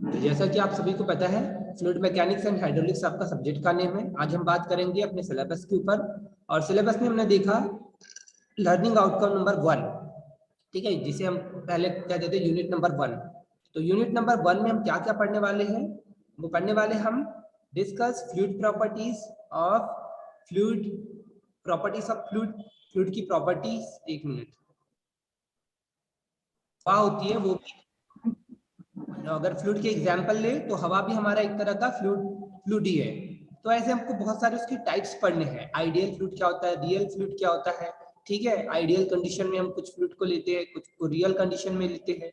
तो जैसा कि आप सभी को पता है, फ्लूइड मैकेनिक्स एंड हाइड्रोलिक्स आपका सब्जेक्ट का नेम है। आज हम बात करेंगे अपने सिलेबस के ऊपर, और सिलेबस में हमने देखा लर्निंग आउटकम नंबर 1, ठीक है, जिसे हम पहले कहते थे यूनिट नंबर 1। तो यूनिट नंबर 1 में हम क्या क्या पढ़ने वाले हैं? वो पढ़ने वाले हम discuss fluid properties of fluid, properties of fluid, fluid की प्रॉपर्टीज। एक मिनट, हवा होती है वो भी, अगर फ्लूइड के एग्जांपल ले तो हवा भी हमारा एक तरह का फ्लूइड ही है। तो ऐसे हमको बहुत सारे उसकी टाइप्स पढ़ने हैं। आइडियल फ्लूइड क्या होता है, रियल फ्लूइड क्या होता है, ठीक है। आइडियल कंडीशन में हम कुछ फ्लूइड को लेते हैं, कुछ को रियल कंडीशन में लेते हैं।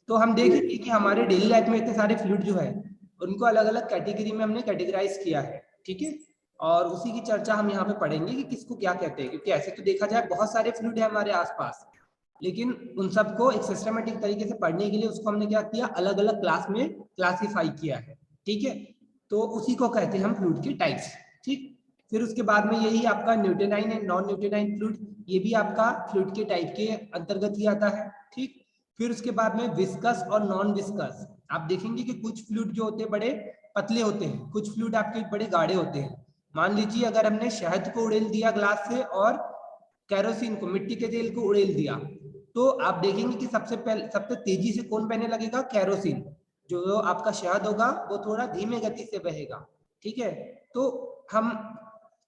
तो हम देखेंगे कि हमारे डेली लाइफ में इतने सारे फ्लूइड जो है उनको अलग अलग कैटेगरी में हमने कैटेगराइज किया है, ठीक है। और उसी की चर्चा हम यहाँ पे पढ़ेंगे कि किसको क्या कहते हैं, क्योंकि ऐसे तो देखा जाए बहुत सारे फ्लूइड है हमारे आसपास, लेकिन उन सबको एक सिस्टमेटिक तरीके से पढ़ने के लिए उसको हमने क्या किया, अलग अलग क्लास में क्लासिफाई किया है, ठीक है। तो उसी को कहते हैं हम फ्लूइड के टाइप्स, ठीक। फिर उसके बाद में यही आपका न्यूटेनाइन एंड नॉन न्यूटेनाइन फ्लूइड, ये भी आपका फ्लूइड के टाइप के अंतर्गत ही आता है, ठीक। फिर उसके बाद में विस्कस और नॉन विस्कस। आप देखेंगे कि कुछ फ्लूइड जो होते हैं बड़े पतले होते हैं, कुछ फ्लूइड आपके बड़े गाढ़े होते हैं। मान लीजिए अगर हमने शहद को उड़ेल दिया ग्लास से और केरोसिन को, मिट्टी के तेल को उड़ेल दिया, तो आप देखेंगे कि सबसे पहले सबसे तेजी से कौन बहने लगेगा? केरोसिन। जो आपका शहद होगा वो थोड़ा धीमे गति से बहेगा, ठीक है। तो हम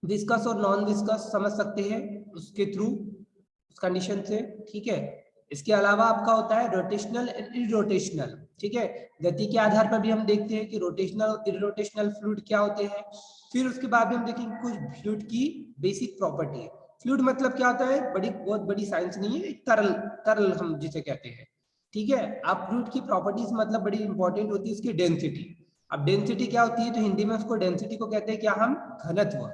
विस्कस और नॉन विस्कस समझ सकते हैं उसके थ्रू, उस कंडीशन से, ठीक है। इसके अलावा आपका होता है रोटेशनल एंड इरोटेशनल, ठीक है। गति के आधार पर भी हम देखते हैं कि रोटेशनल और इरोटेशनल फ्लूइड क्या होते हैं। फिर उसके बाद हम देखेंगे कुछ फ्लूइड की बेसिक प्रॉपर्टी है। फ्लूइड मतलब क्या होता है? बहुत बड़ी साइंस नहीं है, एक तरल, तरल हम जिसे कहते हैं, ठीक है। अब फ्लूइड की प्रॉपर्टीज मतलब बड़ी इंपॉर्टेंट होती है उसकी डेंसिटी। अब डेंसिटी क्या होती है? तो हिंदी में उसको डेंसिटी को कहते हैं क्या हम? घनत्व।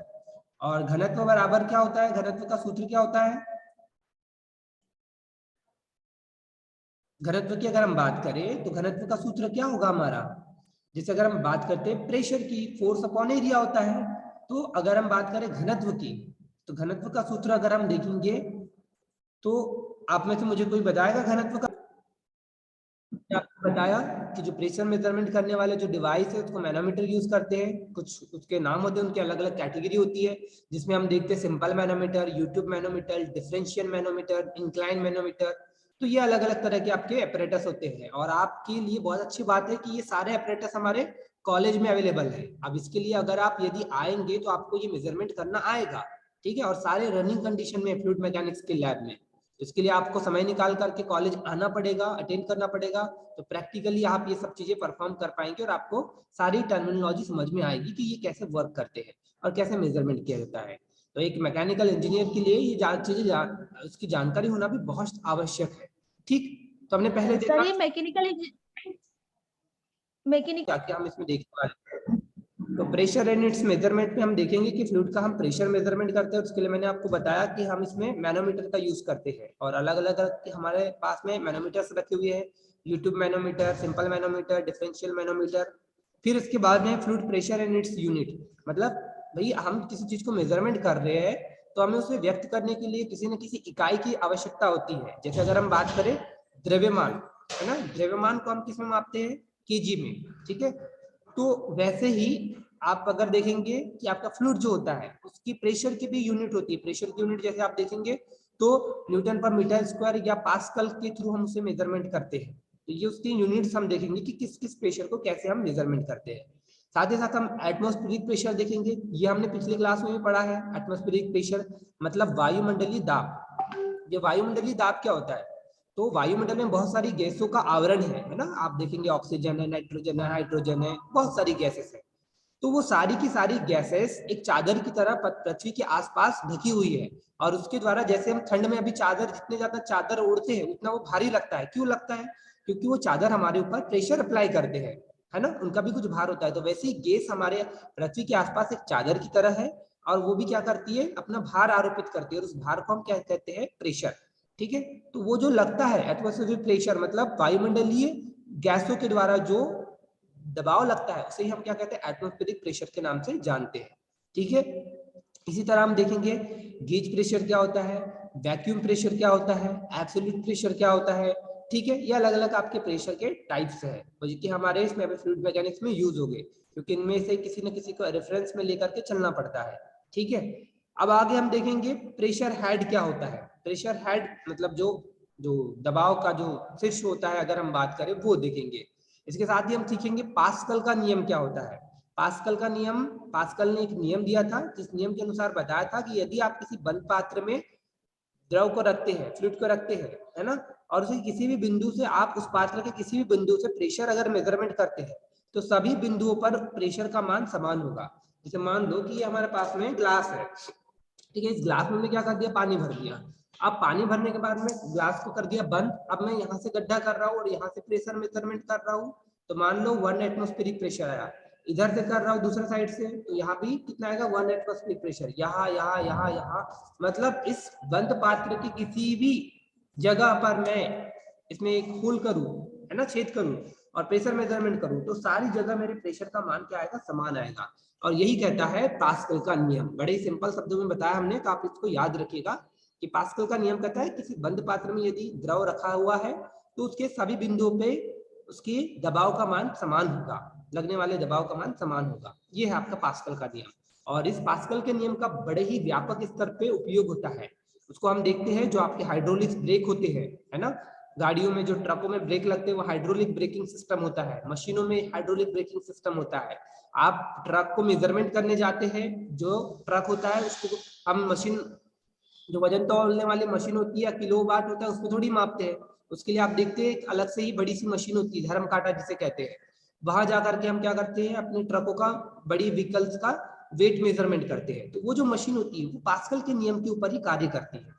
और घनत्व बराबर क्या होता है? घनत्व का सूत्र क्या होता है? घनत्व की अगर हम बात करें तो घनत्व का सूत्र क्या होगा हमारा? जैसे अगर हम बात करते हैं प्रेशर की, फोर्स अपॉन एरिया होता है। तो अगर हम बात करें घनत्व की, तो घनत्व का सूत्र अगर हम देखेंगे तो आप में से मुझे कोई बताएगा घनत्व का? आपको बताया कि जो प्रेशर मेजरमेंट करने वाले जो डिवाइस है उसको मैनोमीटर यूज करते हैं। कुछ उसके नाम होते हैं, उनकी अलग अलग कैटेगरी होती है, जिसमें हम देखते हैं simple manometer, U tube manometer, differential manometer, incline manometer. तो ये अलग अलग तरह के आपके अपरेटस होते हैं, और आपके लिए बहुत अच्छी बात है कि ये सारे अपरेटस हमारे कॉलेज में अवेलेबल है। अब इसके लिए अगर आप यदि आएंगे तो आपको ये मेजरमेंट करना आएगा, ठीक है। और सारे रनिंग कंडीशन में फ्लूइड मैकेनिक्स के लैब में, इसके लिए आपको समय निकाल करके कॉलेज आना पड़ेगा, अटेंड करना पड़ेगा। तो प्रैक्टिकली आप ये सब चीजें परफॉर्म कर पाएंगे और आपको सारी टर्मिनोलॉजी समझ में आएगी कि ये कैसे वर्क करते हैं और कैसे मेजरमेंट किया जाता है। तो एक मैकेनिकल इंजीनियर के लिए ये चीजें उसकी जानकारी होना भी बहुत आवश्यक है, ठीक। तो हमने पहले देखा सर ये मैकेनिकल क्या हम इसमें देखने वाले हैं। तो प्रेशर एंड इट्स मेजरमेंट में हम देखेंगे कि फ्लूइड का हम प्रेशर मेजरमेंट करते हैं। उसके लिए मैंने आपको बताया कि हम इसमें मैनोमीटर का यूज करते हैं, और अलग अलग हमारे पास में मैनोमीटर्स रखे हुए हैं, U tube manometer, simple manometer, differential manometer. फिर इसके बाद में fluid pressure and its unit, मतलब भाई हम किसी चीज को मेजरमेंट कर रहे हैं तो हमें उसे व्यक्त करने के लिए किसी न किसी इकाई की आवश्यकता होती है। जैसे अगर हम बात करें द्रव्यमान, है ना, द्रव्यमान को हम किस में मापते हैं? केजी में, ठीक है। तो वैसे ही आप अगर देखेंगे कि आपका फ्लूइड जो होता है उसकी प्रेशर की भी यूनिट होती है। प्रेशर की यूनिट जैसे आप देखेंगे तो न्यूटन पर मीटर स्क्वायर या पास्कल के थ्रू हम उसे मेजरमेंट करते हैं। तो ये उसकी यूनिट्स हम देखेंगे कि किस किस प्रेशर को कैसे हम मेजरमेंट करते हैं। साथ ही साथ हम एटमॉस्फेरिक प्रेशर देखेंगे, ये हमने पिछली क्लास में भी पढ़ा है। एटमॉस्फेरिक प्रेशर मतलब वायुमंडलीय दाब। ये वायुमंडलीय दाब क्या होता है? तो वायुमंडल में बहुत सारी गैसों का आवरण है ना। आप देखेंगे ऑक्सीजन है, नाइट्रोजन है, हाइड्रोजन है, बहुत सारी गैसेस है। तो वो सारी की सारी गैसेस एक चादर की तरह पृथ्वी के आसपास ढकी हुई है, और उसके द्वारा जैसे हम ठंड में अभी चादर, जितने ज्यादा चादर ओढ़ते हैं उतना वो भारी लगता है। क्यों लगता है? क्योंकि वो चादर हमारे ऊपर प्रेशर अप्लाई करते हैं, है ना, उनका भी कुछ भार होता है। तो वैसे ही गैस हमारे पृथ्वी के आसपास एक चादर की तरह है, और वो भी क्या करती है? अपना भार आरोपित करती है, और उस भार को हम क्या कहते हैं? प्रेशर, ठीक है। तो वो जो लगता है एटमॉस्फेरिक प्रेशर मतलब वायुमंडलीय गैसों के द्वारा जो दबाव लगता है उसे ही हम क्या कहते हैं? एटमॉस्फेरिक प्रेशर के नाम से जानते हैं, ठीक है। इसी तरह हम देखेंगे गेज प्रेशर क्या होता है, वैक्यूम प्रेशर क्या होता है, एब्सोल्यूट प्रेशर क्या होता है, ठीक है। ये अलग अलग आपके प्रेशर के टाइप्स है जो कि हमारे इसमें फ्लूइड मैकेनिक्स में यूज हो गए, क्योंकि इनमें से किसी न किसी को रेफरेंस में लेकर के चलना पड़ता है। ठीक है, अब आगे हम देखेंगे प्रेशर हेड क्या होता है। प्रेशर हेड मतलब जो जो दबाव का जो शीर्ष होता है, अगर हम बात करें वो देखेंगे। इसके साथ ही हम सीखेंगे पास्कल का नियम क्या होता है। पास्कल का नियम, पास्कल ने एक नियम दिया था, जिस नियम के अनुसार बताया था कि यदि आप किसी बंद पात्र में द्रव को रखते हैं, फ्लूइड को रखते हैं, है ना, और उसे किसी भी बिंदु से आप उस पात्र के किसी भी बिंदु से प्रेशर अगर मेजरमेंट करते हैं तो सभी बिंदुओं पर प्रेशर का मान समान होगा। जैसे मान लो कि ये हमारे पास में ग्लास है, ठीक है, इस ग्लास में क्या कर दिया, पानी भर दिया। अब पानी भरने के बाद में ग्लास को कर दिया बंद। अब मैं यहाँ से गड्ढा कर रहा हूँ और यहाँ से प्रेशर मेजरमेंट कर रहा हूँ, तो मान लो 1 एटमॉस्फेरिक प्रेशर आया। इधर से कर रहा हूँ दूसरे साइड से, तो यहाँ भी कितना आएगा, 1 एटमॉस्फेरिक प्रेशर। यहाँ यहाँ यहाँ यहाँ, मतलब इस बंद पात्र की किसी भी जगह पर मैं इसमें एक होल करूँ, है ना, छेद करूँ और प्रेशर मेजरमेंट करूँ, तो सारी जगह मेरे प्रेशर का मान क्या आएगा, समान आएगा। और यही कहता है पास्कल का नियम। बड़े ही सिंपल शब्दों में बताया हमने, तो आप इसको याद रखिएगा कि पास्कल का नियम कहता है किसी बंद पात्र में यदि द्रव रखा हुआ है तो उसके सभी बिंदुओं पे उसकी दबाव का मान समान होगा, लगने वाले दबाव का मान समान होगा। ये है आपका पास्कल का नियम। और इस पास्कल के नियम का बड़े ही व्यापक स्तर पे उपयोग होता है। उसको हम देखते हैं जो आपके हाइड्रोलिक ब्रेक होते हैं, है ना, गाड़ियों में जो ट्रकों में ब्रेक लगते हैं वो हाइड्रोलिक ब्रेकिंग सिस्टम होता है, मशीनों में हाइड्रोलिक ब्रेकिंग सिस्टम होता है। आप ट्रक को मेजरमेंट करने जाते हैं, जो ट्रक होता है उसको हम मशीन, जो वजन तौलने वाली मशीन होती है, किलोवाट होता है, उसको थोड़ी मापते हैं। उसके लिए आप देखते हैं एक अलग से ही बड़ी सी मशीन होती है, धर्म काटा जिसे कहते हैं। वहां जाकर के हम क्या करते हैं, अपने ट्रकों का, बड़ी व्हीकल्स का वेट मेजरमेंट करते हैं। तो वो जो मशीन होती है वो पास्कल के नियम के ऊपर ही कार्य करती है।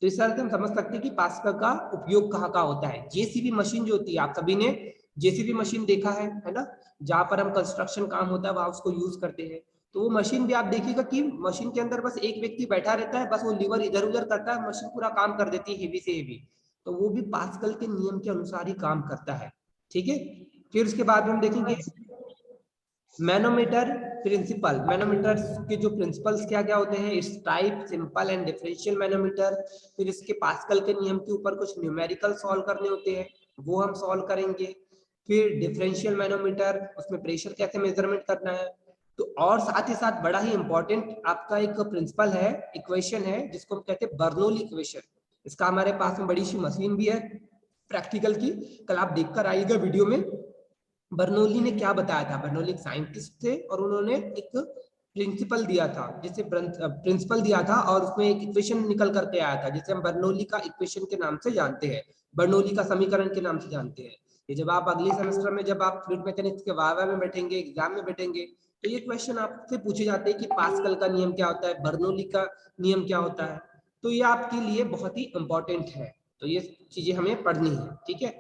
तो इस तरह से हम समझ सकते हैं कि पास्कल का उपयोग कहाँ कहाँ होता है। जेसीबी मशीन जो होती है, आप सभी ने जेसीबी मशीन देखा है ना, जहां पर हम कंस्ट्रक्शन काम होता है वहां उसको यूज करते हैं। तो वो मशीन भी आप देखिएगा कि मशीन के अंदर बस एक व्यक्ति बैठा रहता है, बस वो लीवर इधर उधर करता है, मशीन पूरा काम कर देती है, हेवी से हेवी। तो वो भी पास्कल के नियम के अनुसार ही काम करता है। ठीक है, फिर उसके बाद हम देखेंगे मैनोमीटर प्रिंसिपल। मैनोमीटर के जो प्रिंसिपल्स क्या क्या होते हैं, इस type, simple and differential manometer. फिर इसके पास्कल के नियम के ऊपर कुछ न्यूमेरिकल सॉल्व करने होते हैं, वो हम सॉल्व करेंगे। फिर डिफरेंशियल मैनोमीटर, उसमें प्रेशर कैसे मेजरमेंट करना है। तो और साथ ही साथ बड़ा ही इंपॉर्टेंट आपका एक प्रिंसिपल है, इक्वेशन है, जिसको हम कहते हैं बर्नौली इक्वेशन। इसका हमारे पास में बड़ी सी मशीन भी है प्रैक्टिकल की, कल आप देखकर आइएगा वीडियो में। बर्नौली ने क्या बताया था, बर्नौली एक साइंटिस्ट थे और उन्होंने एक प्रिंसिपल दिया था, जिसे प्रिंसिपल दिया था, और उसमें एक इक्वेशन निकल करके आया था जिसे हम बर्नौली का इक्वेशन के नाम से जानते हैं, बर्नौली का समीकरण के नाम से जानते हैं। ये जब आप अगले सेमेस्टर में, जब आप फ्लूइड मैकेनिक्स के वाइवा में बैठेंगे, एग्जाम में बैठेंगे, तो ये क्वेश्चन आपसे पूछे जाते हैं कि पास्कल का नियम क्या होता है, बर्नौली का नियम क्या होता है। तो ये आपके लिए बहुत ही इंपॉर्टेंट है, तो ये चीजें हमें पढ़नी है। ठीक है,